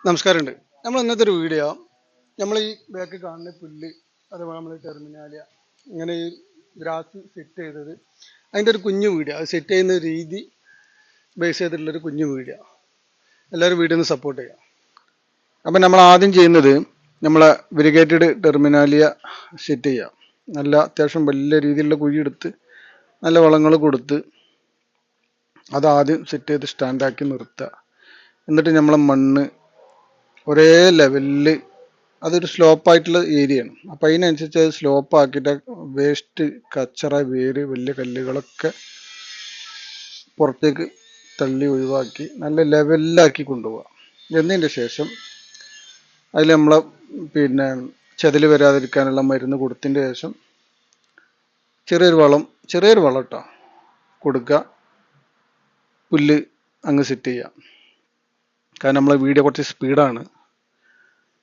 നമസ്കാരമുണ്ട്. നമ്മൾ ഇന്നത്തെ ഒരു വീഡിയോ നമ്മൾ ഈ ബാക്ക് കാണുന്ന പുല്ല് അതുപോലെ നമ്മൾ ടെർമിനാലിയ ഇങ്ങനെ ഈ ഗ്രാസ് സെറ്റ് ചെയ്തത് അതിൻ്റെ ഒരു കുഞ്ഞു വീഡിയോ, അത് സെറ്റ് ചെയ്യുന്ന രീതി ബേസ് ചെയ്തിട്ടുള്ളൊരു കുഞ്ഞു വീഡിയോ. എല്ലാവരും വീഡിയോ ഒന്ന് സപ്പോർട്ട് ചെയ്യാം. അപ്പം നമ്മൾ ആദ്യം ചെയ്യുന്നത് നമ്മളെ വെരിഗേറ്റഡ് ടെർമിനാലിയ സെറ്റ് ചെയ്യാം. നല്ല അത്യാവശ്യം വലിയ രീതിയിലുള്ള കുഴി എടുത്ത് നല്ല വളങ്ങൾ കൊടുത്ത് അതാദ്യം സെറ്റ് ചെയ്ത് സ്റ്റാൻഡാക്കി നിർത്തുക. എന്നിട്ട് നമ്മളെ മണ്ണ് ഒരേ ലെവലിൽ, അതൊരു സ്ലോപ്പായിട്ടുള്ള ഏരിയയാണ്, അപ്പം അതിനനുസരിച്ച് അത് സ്ലോപ്പ് ആക്കിയിട്ട് വേസ്റ്റ് കച്ചറ വേര് വലിയ കല്ലുകളൊക്കെ പുറത്തേക്ക് തള്ളി ഒഴിവാക്കി നല്ല ലെവലിലാക്കി കൊണ്ടുപോകാം. എന്നതിൻ്റെ ശേഷം അതിൽ നമ്മളെ ചെതൽ വരാതിരിക്കാനുള്ള മരുന്ന് കൊടുത്തതിൻ്റെ ശേഷം ചെറിയൊരു വളം കേട്ടോ കൊടുക്കുക. പുല്ല് അങ്ങ് സെറ്റ് ചെയ്യാം. കാരണം നമ്മളെ വീഡിയോ കുറച്ച് സ്പീഡാണ്.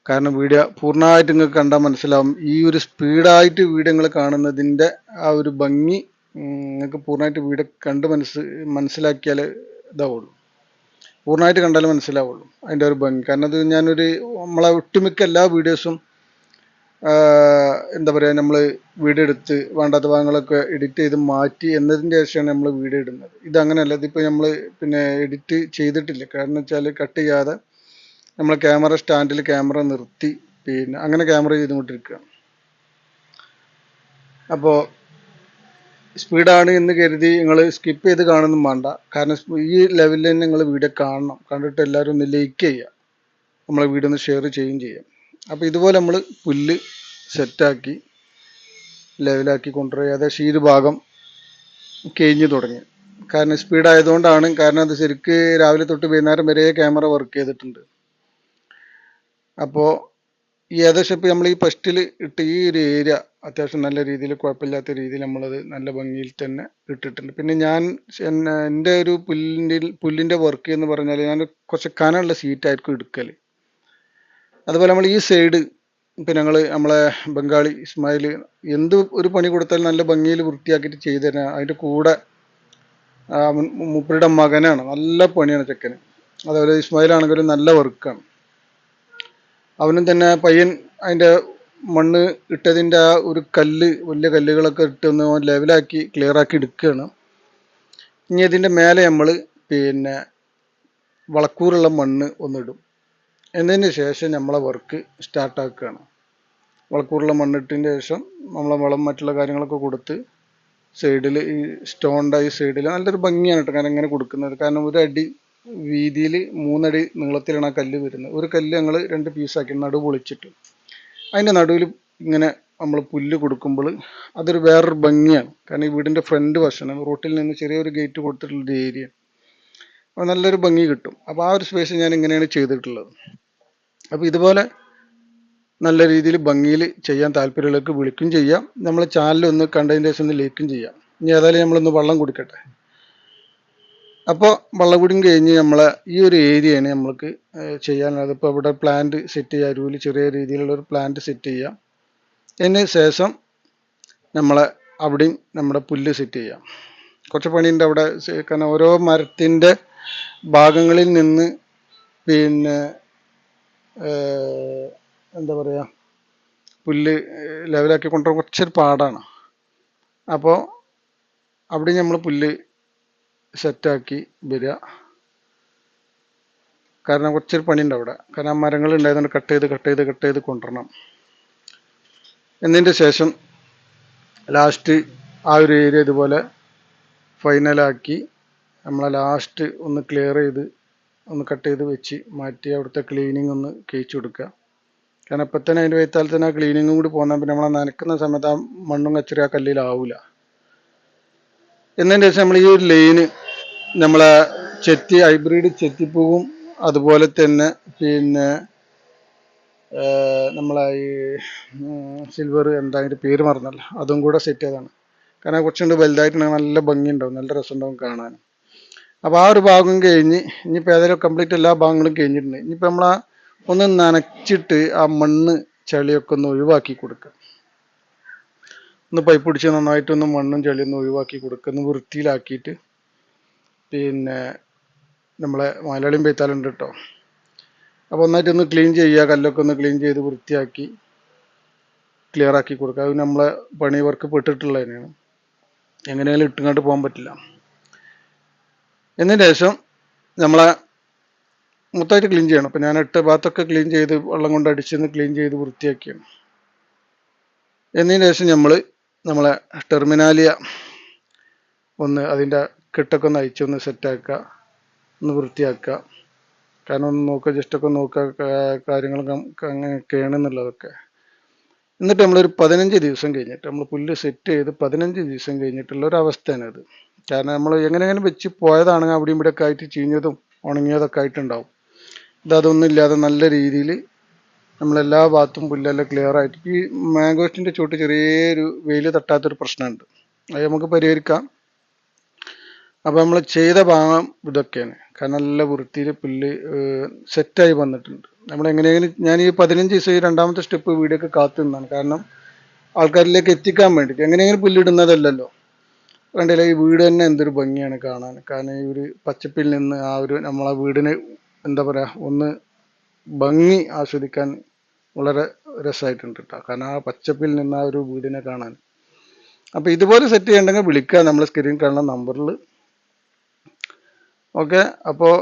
കാരണം വീഡിയോ പൂർണ്ണമായിട്ട് നിങ്ങൾക്ക് കണ്ടാൽ മനസ്സിലാവും. ഈ ഒരു സ്പീഡായിട്ട് വീഡിയോ നിങ്ങൾ കാണുന്നതിൻ്റെ ആ ഒരു ഭംഗി നിങ്ങൾക്ക് പൂർണ്ണമായിട്ട് വീഡിയോ കണ്ട് മനസ്സിലാക്കിയാൽ ഇതാവുള്ളൂ. പൂർണ്ണമായിട്ട് കണ്ടാൽ മനസ്സിലാവുള്ളൂ അതിൻ്റെ ഒരു ഭംഗി. കാരണം അത് നമ്മളെ ഒട്ടുമിക്ക എല്ലാ വീഡിയോസും എന്താ പറയുക, നമ്മൾ വീഡിയോ എടുത്ത് വേണ്ടാത്ത ഭാഗങ്ങളൊക്കെ എഡിറ്റ് ചെയ്ത് മാറ്റി എന്നതിൻ്റെ ശേഷമാണ് നമ്മൾ വീഡിയോ ഇടുന്നത്. ഇതങ്ങനെയല്ല. ഇതിപ്പോൾ നമ്മൾ എഡിറ്റ് ചെയ്തിട്ടില്ല. കാരണം വെച്ചാൽ കട്ട് ചെയ്യാതെ നമ്മൾ ക്യാമറ സ്റ്റാൻഡിൽ ക്യാമറ നിർത്തി അങ്ങനെ ക്യാമറ ചെയ്തുകൊണ്ടിരിക്കുക. അപ്പോൾ സ്പീഡാണ് എന്ന് കരുതി നിങ്ങൾ സ്കിപ്പ് ചെയ്ത് കാണുന്നും വേണ്ട. കാരണം ഈ ലെവലിൽ തന്നെ നിങ്ങൾ വീഡിയോ കാണണം. കണ്ടിട്ട് എല്ലാവരും ഒന്ന് ലൈക്ക് ചെയ്യുക, നമ്മളെ വീഡിയോ ഒന്ന് ഷെയർ ചെയ്യുകയും ചെയ്യാം. അപ്പോൾ ഇതുപോലെ നമ്മൾ പുല്ല് സെറ്റാക്കി ലെവലാക്കി കൊണ്ടുവരിക. ഏകദേശം ഈ ഒരു ഭാഗം കഴിഞ്ഞ് തുടങ്ങി. കാരണം സ്പീഡായതുകൊണ്ടാണ്. കാരണം അത് ശരിക്ക് രാവിലെ തൊട്ട് വൈകുന്നേരം വരെ ക്യാമറ വർക്ക് ചെയ്തിട്ടുണ്ട്. അപ്പോൾ ഏകദേശം ഇപ്പോൾ നമ്മൾ ഈ ഫസ്റ്റിൽ ഇട്ട് ഈ ഒരു ഏരിയ അത്യാവശ്യം നല്ല രീതിയിൽ കുഴപ്പമില്ലാത്ത രീതിയിൽ നമ്മളത് നല്ല ഭംഗിയിൽ തന്നെ ഇട്ടിട്ടുണ്ട്. പിന്നെ എൻ്റെ ഒരു പുല്ലിൻ്റെ വർക്ക് എന്ന് പറഞ്ഞാൽ ഞാൻ കുറച്ച് കനമുള്ള സീറ്റായിരിക്കും എടുക്കൽ. അതുപോലെ നമ്മൾ ഈ സൈഡ് ഇപ്പം നമ്മളെ ബംഗാളി ഇസ്മായിൽ എന്ത് ഒരു പണി കൊടുത്താലും നല്ല ഭംഗിയിൽ വൃത്തിയാക്കിയിട്ട് ചെയ്തു തരാൻ. അതിൻ്റെ കൂടെ മൂപ്പരുടെ മകനാണ്, നല്ല പണിയാണ് ചെക്കന്. അതുപോലെ ഇസ്മായിൽ ആണെങ്കിലും നല്ല വർക്കാണ്. അവനും തന്നെ പയ്യൻ അതിൻ്റെ മണ്ണ് ഇട്ടതിൻ്റെ ആ ഒരു വലിയ കല്ലുകളൊക്കെ ഇട്ടൊന്ന് ലെവലാക്കി ക്ലിയർ ആക്കി എടുക്കുകയാണ്. ഇനി ഇതിൻ്റെ മേലെ നമ്മൾ വളക്കൂറുള്ള മണ്ണ് ഒന്നിടും. എന്നതിന് ശേഷം നമ്മളെ വർക്ക് സ്റ്റാർട്ടാക്കുകയാണ്. വളക്കൂറുള്ള മണ്ണിട്ടതിന് ശേഷം നമ്മളെ വളം മറ്റുള്ള കാര്യങ്ങളൊക്കെ കൊടുത്ത് സൈഡിൽ ഈ സ്റ്റോണിൻ്റെ ഈ സൈഡിൽ നല്ലൊരു ഭംഗിയാണ് കേട്ടോ. കാരണം ഇങ്ങനെ കൊടുക്കുന്നത്. കാരണം ഒരു അടി വീതിയിൽ 3 അടി നീളത്തിലാണ് ആ കല്ല് വരുന്നത്. ഒരു കല്ല് ഞങ്ങൾ 2 പീസാക്കി നടുവ് പൊളിച്ചിട്ട് അതിൻ്റെ നടുവിൽ ഇങ്ങനെ നമ്മൾ പുല്ല് കൊടുക്കുമ്പോൾ അതൊരു വേറൊരു ഭംഗിയാണ്. കാരണം ഈ വീടിൻ്റെ ഫ്രണ്ട് വശമാണ്, റോട്ടിൽ നിന്ന് ചെറിയൊരു ഗേറ്റ് കൊടുത്തിട്ടുള്ളൊരു ഏരിയ. അപ്പോൾ നല്ലൊരു ഭംഗി കിട്ടും. അപ്പോൾ ആ ഒരു സ്പേസ് ഞാൻ ഇങ്ങനെയാണ് ചെയ്തിട്ടുള്ളത്. അപ്പോൾ ഇതുപോലെ നല്ല രീതിയിൽ ഭംഗിയിൽ ചെയ്യാൻ താല്പര്യമുള്ളവർക്ക് വിളിക്കുകയും ചെയ്യാം. നമ്മളെ ചാനൽ ഒന്ന് കണ്ടതിന് ശേഷം ഒന്ന് ലൈക്കും ചെയ്യാം. ഇനി ഏതായാലും നമ്മളൊന്ന് വെള്ളം കുടിക്കട്ടെ. അപ്പോൾ വെള്ളം കുടിയും കഴിഞ്ഞ് നമ്മളെ ഈ ഒരു ഏരിയയാണ് നമ്മൾക്ക് ചെയ്യാനുള്ളത്. ഇപ്പോൾ ഇവിടെ പ്ലാന്റ് സെറ്റ് ചെയ്യുക, അരുവിൽ ചെറിയ രീതിയിലുള്ളൊരു പ്ലാന്റ് സെറ്റ് ചെയ്യാം. അതിന് ശേഷം നമ്മളെ അവിടെയും നമ്മുടെ പുല്ല് സെറ്റ് ചെയ്യാം. കുറച്ച് പണിയുണ്ട് അവിടെ. കാരണം ഓരോ മരത്തിൻ്റെ ഭാഗങ്ങളിൽ നിന്ന് എന്താ പറയുക, പുല്ല് ലെവലാക്കി കൊണ്ടുവരാൻ കുറച്ചൊരു പാടാണ്. അപ്പോൾ അവിടെ നമ്മൾ പുല്ല് സെറ്റാക്കി വരിക. കാരണം കുറച്ചൊരു പണിയുണ്ട് അവിടെ. കാരണം ആ മരങ്ങൾ ഉണ്ടായതുകൊണ്ട് കട്ട് ചെയ്ത് കൊണ്ടുവരണം. എന്നതിൻ്റെ ശേഷം ലാസ്റ്റ് ആ ഒരു ഏരിയ ഇതുപോലെ ഫൈനലാക്കി നമ്മളെ ലാസ്റ്റ് ഒന്ന് ക്ലിയർ ചെയ്ത് ഒന്ന് കട്ട് ചെയ്ത് വെച്ച് മാറ്റി അവിടുത്തെ ക്ലീനിങ് ഒന്ന് കഴിച്ചു കൊടുക്കുക. കാരണം ഇപ്പം തന്നെ അതിൻ്റെ വൈത്താൽ തന്നെ ആ ക്ലീനിങ്ങും കൂടി പോന്നാൽ പിന്നെ നമ്മളെ നനക്കുന്ന സമയത്ത് ആ മണ്ണും കച്ചറി ആ കല്ലിലാവില്ല. എന്നതിന് ശേഷം നമ്മൾ ഈ ഒരു ലൈന് നമ്മളെ ഹൈബ്രിഡ് ചെത്തിപ്പൂവും അതുപോലെ തന്നെ നമ്മളെ ഈ സിൽവർ എന്താ അതിൻ്റെ പേര് മറന്നല്ല, അതും കൂടെ സെറ്റ് ചെയ്തതാണ്. കാരണം കുറച്ചുകൊണ്ട് വലുതായിട്ടുണ്ടെങ്കിൽ നല്ല ഭംഗി ഉണ്ടാവും, നല്ല രസം ഉണ്ടാവും കാണാൻ. അപ്പോൾ ആ ഒരു ഭാഗം കഴിഞ്ഞ് ഇനിയിപ്പോൾ ഏതായാലും കംപ്ലീറ്റ് എല്ലാ ഭാഗങ്ങളും കഴിഞ്ഞിട്ടുണ്ട്. ഇനിയിപ്പോൾ നമ്മൾ ഒന്ന് നനച്ചിട്ട് ആ മണ്ണ് ചളിയൊക്കെ ഒന്ന് ഒഴിവാക്കി കൊടുക്കുക. ഒന്ന് പൈപ്പ് പിടിച്ച് നന്നായിട്ടൊന്ന് മണ്ണും ചളിയൊന്നും ഒഴിവാക്കി കൊടുക്കുക. ഒന്ന് വൃത്തിയിലാക്കിയിട്ട് നമ്മളെ മലയാളിയും പെയ്ത്താലുണ്ട് കേട്ടോ. അപ്പോൾ ഒന്നായിട്ടൊന്ന് ക്ലീൻ ചെയ്യുക, കല്ലൊക്കെ ഒന്ന് ക്ലീൻ ചെയ്ത് വൃത്തിയാക്കി ക്ലിയർ ആക്കി കൊടുക്കുക. അത് നമ്മളെ പണി വർക്ക് പെട്ടിട്ടുള്ളത് തന്നെയാണ്, എങ്ങനെയാലും ഇട്ടുകൊണ്ട് പോകാൻ പറ്റില്ല. എന്നതിന് ശേഷം നമ്മളെ മൊത്തമായിട്ട് ക്ലീൻ ചെയ്യണം. അപ്പോൾ ഞാൻ 8 ഭാഗത്തൊക്കെ ക്ലീൻ ചെയ്ത് വെള്ളം കൊണ്ട് അടിച്ചൊന്ന് ക്ലീൻ ചെയ്ത് വൃത്തിയാക്കിയാണ്. എന്നതിന് ശേഷം നമ്മളെ ടെർമിനാലിയ ഒന്ന് അതിൻ്റെ കെട്ടൊക്കെ ഒന്ന് അയച്ചൊന്ന് സെറ്റാക്കുക, ഒന്ന് വൃത്തിയാക്കുക. കാരണം ഒന്ന് നോക്കുക, ജസ്റ്റൊക്കെ നോക്കുക കാര്യങ്ങളൊക്കെ അങ്ങനെയൊക്കെയാണെന്നുള്ളതൊക്കെ. എന്നിട്ട് നമ്മളൊരു 15 ദിവസം കഴിഞ്ഞിട്ട് നമ്മൾ പുല്ല് സെറ്റ് ചെയ്ത് 15 ദിവസം കഴിഞ്ഞിട്ടുള്ള ഒരു അവസ്ഥയാണ് ഇത്. കാരണം നമ്മൾ എങ്ങനെയെങ്കിലും വെച്ച് പോയതാണെങ്കിൽ അവിടെയും ഇവിടെയൊക്കെ ആയിട്ട് ചീഞ്ഞതും ഉണങ്ങിയതൊക്കെ ആയിട്ടുണ്ടാവും. ഇതൊന്നും ഇല്ലാതെ നല്ല രീതിയിൽ നമ്മളെല്ലാ ഭാഗത്തും പുല്ലെല്ലാം ക്ലിയർ ആയിട്ട്, ഈ മാംഗോസ്റ്റിൻ്റെ ചുവട്ട് ചെറിയൊരു വെയിൽ തട്ടാത്തൊരു പ്രശ്നമുണ്ട്, അത് നമുക്ക് പരിഹരിക്കാം. അപ്പോൾ നമ്മൾ ചെയ്ത ഭാഗം ഇതൊക്കെയാണ്. കാരണം നല്ല വൃത്തിയിൽ പുല്ല് സെറ്റായി വന്നിട്ടുണ്ട്. നമ്മൾ എങ്ങനെയെങ്കിലും ഞാൻ ഈ 15 ദിവസം ഈ രണ്ടാമത്തെ സ്റ്റെപ്പ് വീഡിയോ ഒക്കെ കാത്തു നിന്നാണ്. കാരണം ആൾക്കാരിലേക്ക് എത്തിക്കാൻ വേണ്ടിയിട്ട്. എങ്ങനെയെങ്കിലും പുല്ലിടുന്നതല്ലല്ലോ. കണ്ടില്ലേ, ഈ വീട് തന്നെ എന്തൊരു ഭംഗിയാണ് കാണാൻ. കാരണം ഈ ഒരു പച്ചപ്പിൽ നിന്ന് ആ ഒരു നമ്മളെ വീടിന് എന്താ പറയുക, ഒന്ന് ഭംഗി ആസ്വദിക്കാൻ വളരെ രസമായിട്ടുണ്ട് കേട്ടോ. കാരണം ആ പച്ചപ്പിൽ നിന്ന് ആ ഒരു വീടിനെ കാണാൻ. അപ്പോൾ ഇതുപോലെ സെറ്റ് ചെയ്യണമെങ്കിൽ വിളിക്കുക നമ്മൾ സ്ക്രീൻ കാണുന്ന നമ്പറിൽ. ഓക്കെ, അപ്പോൾ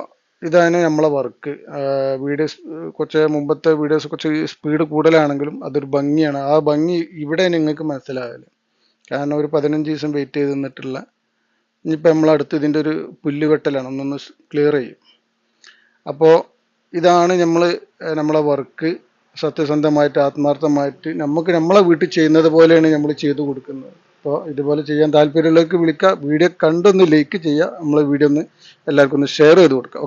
ഇതാണ് നമ്മളെ വർക്ക്. വീഡിയോസ് കുറച്ച് മുമ്പത്തെ വീഡിയോസ് കുറച്ച് സ്പീഡ് കൂടുതലാണെങ്കിലും അതൊരു ഭംഗിയാണ്. ആ ഭംഗി ഇവിടെ നിങ്ങൾക്ക് മനസ്സിലാവില്ല. കാരണം ഒരു 15 ദിവസം വെയിറ്റ് ചെയ്ത് നിന്നിട്ടുള്ള, ഇനിയിപ്പോൾ നമ്മളടുത്ത് ഇതിൻ്റെ ഒരു പുല്ല് വെട്ടലാണ്, ഒന്നൊന്ന് ക്ലിയർ ചെയ്യും. അപ്പോൾ ഇതാണ് നമ്മളെ വർക്ക്. സത്യസന്ധമായിട്ട് ആത്മാർത്ഥമായിട്ട് നമ്മളെ വീട്ടിൽ ചെയ്യുന്നത് പോലെയാണ് നമ്മൾ ചെയ്തു കൊടുക്കുന്നത്. അപ്പോൾ ഇതുപോലെ ചെയ്യാൻ താല്പര്യമുള്ളവർക്ക് വിളിക്കുക. വീഡിയോ കണ്ടൊന്ന് ലൈക്ക് ചെയ്യുക, നമ്മളെ വീഡിയോ ഒന്ന് എല്ലാവർക്കും ഒന്ന് ഷെയർ ചെയ്ത് കൊടുക്കുക.